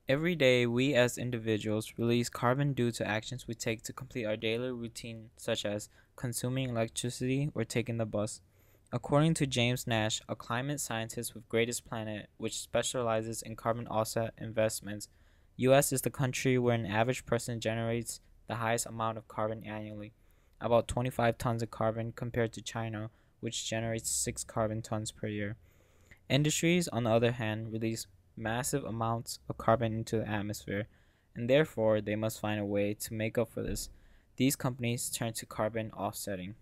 Every day, we as individuals release carbon due to actions we take to complete our daily routine, such as consuming electricity or taking the bus. According to James Nash, a climate scientist with Greatest Planet, which specializes in carbon offset investments, US is the country where an average person generates the highest amount of carbon annually, about 25 tons of carbon compared to China, which generates 6 carbon tons per year. Industries, on the other hand, release massive amounts of carbon into the atmosphere, and therefore they must find a way to make up for this. These companies turn to carbon offsetting.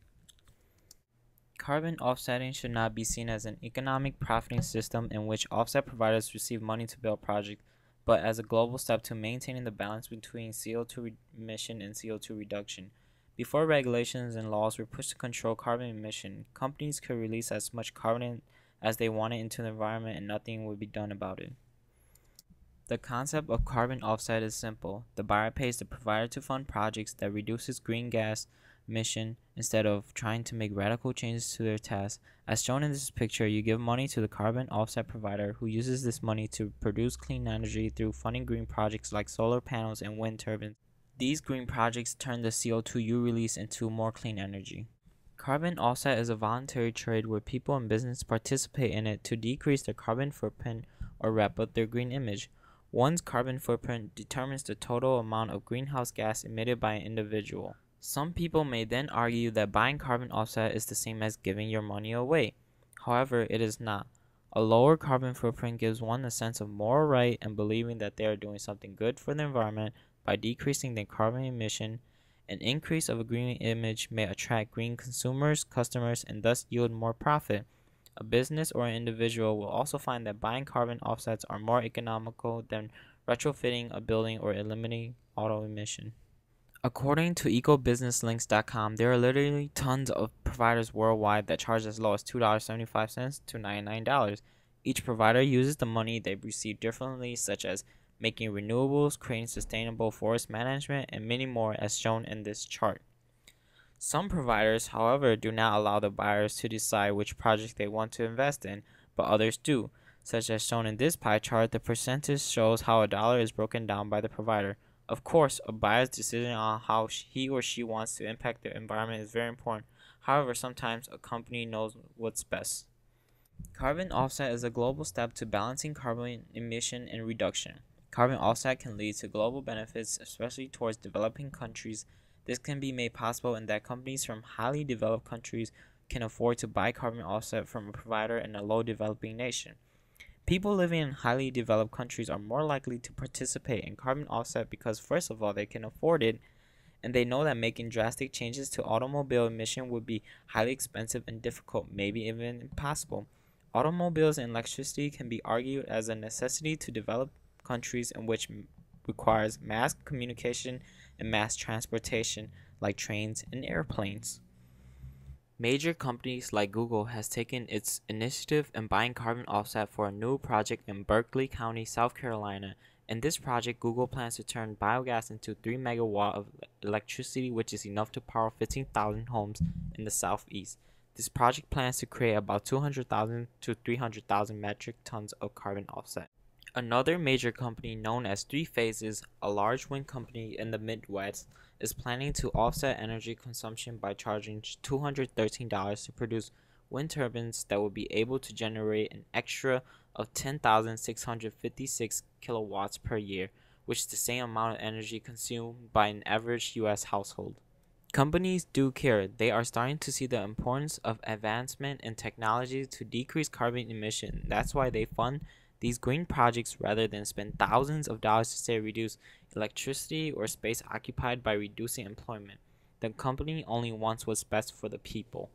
Carbon offsetting should not be seen as an economic profiting system in which offset providers receive money to build projects, but as a global step to maintaining the balance between CO2 emission and CO2 reduction. Before regulations and laws were pushed to control carbon emission, companies could release as much carbon as they wanted into the environment and nothing would be done about it. The concept of carbon offset is simple. The buyer pays the provider to fund projects that reduces green gas emission instead of trying to make radical changes to their tasks. As shown in this picture, you give money to the carbon offset provider who uses this money to produce clean energy through funding green projects like solar panels and wind turbines. These green projects turn the CO2 you release into more clean energy. Carbon offset is a voluntary trade where people and business participate in it to decrease their carbon footprint or wrap up their green image. One's carbon footprint determines the total amount of greenhouse gas emitted by an individual. Some people may then argue that buying carbon offset is the same as giving your money away. However, it is not. A lower carbon footprint gives one a sense of moral right and believing that they are doing something good for the environment by decreasing their carbon emission. An increase of a green image may attract green consumers, customers, and thus yield more profit. A business or an individual will also find that buying carbon offsets are more economical than retrofitting a building or eliminating auto emission. According to ecobusinesslinks.com, there are literally tons of providers worldwide that charge as low as $2.75 to $99. Each provider uses the money they receive differently, such as making renewables, creating sustainable forest management, and many more as shown in this chart. Some providers, however, do not allow the buyers to decide which project they want to invest in, but others do. Such as shown in this pie chart, the percentage shows how a dollar is broken down by the provider. Of course, a buyer's decision on how he or she wants to impact the environment is very important. However, sometimes a company knows what's best. Carbon offset is a global step to balancing carbon emission and reduction. Carbon offset can lead to global benefits, especially towards developing countries. This can be made possible in that companies from highly developed countries can afford to buy carbon offset from a provider in a low developing nation. People living in highly developed countries are more likely to participate in carbon offset because first of all they can afford it, and they know that making drastic changes to automobile emission would be highly expensive and difficult, maybe even impossible. Automobiles and electricity can be argued as a necessity to develop countries in which requires mass communication and mass transportation like trains and airplanes. Major companies like Google has taken its initiative in buying carbon offset for a new project in Berkeley County, South Carolina. In this project, Google plans to turn biogas into 3 megawatt of electricity, which is enough to power 15,000 homes in the southeast. This project plans to create about 200,000 to 300,000 metric tons of carbon offset. Another major company known as Three Phases, a large wind company in the Midwest, is planning to offset energy consumption by charging $213 to produce wind turbines that will be able to generate an extra of 10,656 kilowatts per year, which is the same amount of energy consumed by an average US household. Companies do care. They are starting to see the importance of advancement in technology to decrease carbon emission. That's why they fund these green projects rather than spend thousands of dollars to say reduce electricity or space occupied by reducing employment. The company only wants what's best for the people.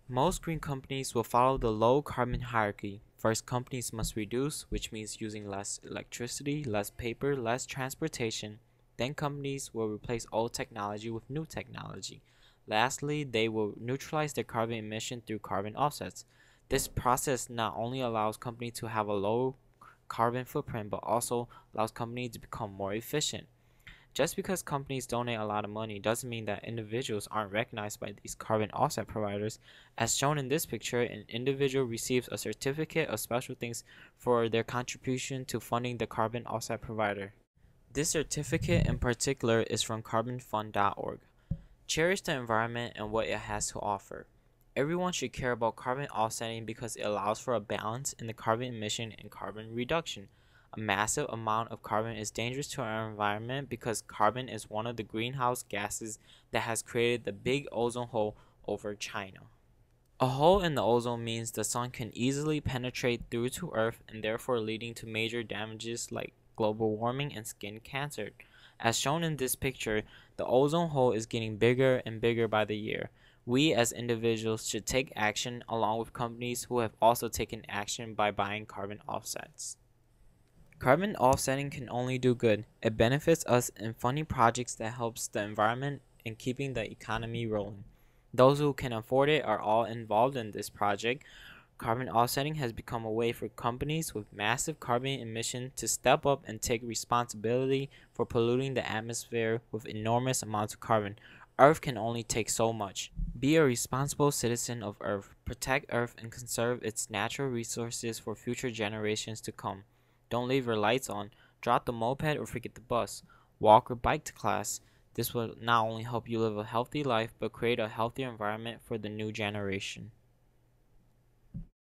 Most green companies will follow the low carbon hierarchy. First, companies must reduce, which means using less electricity, less paper, less transportation. Then companies will replace old technology with new technology. Lastly, they will neutralize their carbon emission through carbon offsets. This process not only allows companies to have a low carbon footprint, but also allows companies to become more efficient. Just because companies donate a lot of money doesn't mean that individuals aren't recognized by these carbon offset providers. As shown in this picture, an individual receives a certificate of special thanks for their contribution to funding the carbon offset provider. This certificate in particular is from carbonfund.org. Cherish the environment and what it has to offer. Everyone should care about carbon offsetting because it allows for a balance in the carbon emission and carbon reduction. A massive amount of carbon is dangerous to our environment because carbon is one of the greenhouse gases that has created the big ozone hole over China. A hole in the ozone means the sun can easily penetrate through to Earth and therefore leading to major damages like global warming and skin cancer. As shown in this picture, the ozone hole is getting bigger and bigger by the year. We as individuals should take action along with companies who have also taken action by buying carbon offsets. Carbon offsetting can only do good. It benefits us in funding projects that helps the environment and keeping the economy rolling. Those who can afford it are all involved in this project. Carbon offsetting has become a way for companies with massive carbon emission to step up and take responsibility for polluting the atmosphere with enormous amounts of carbon. Earth can only take so much. Be a responsible citizen of Earth. Protect Earth and conserve its natural resources for future generations to come. Don't leave your lights on. Drop the moped or forget the bus. Walk or bike to class. This will not only help you live a healthy life, but create a healthier environment for the new generation.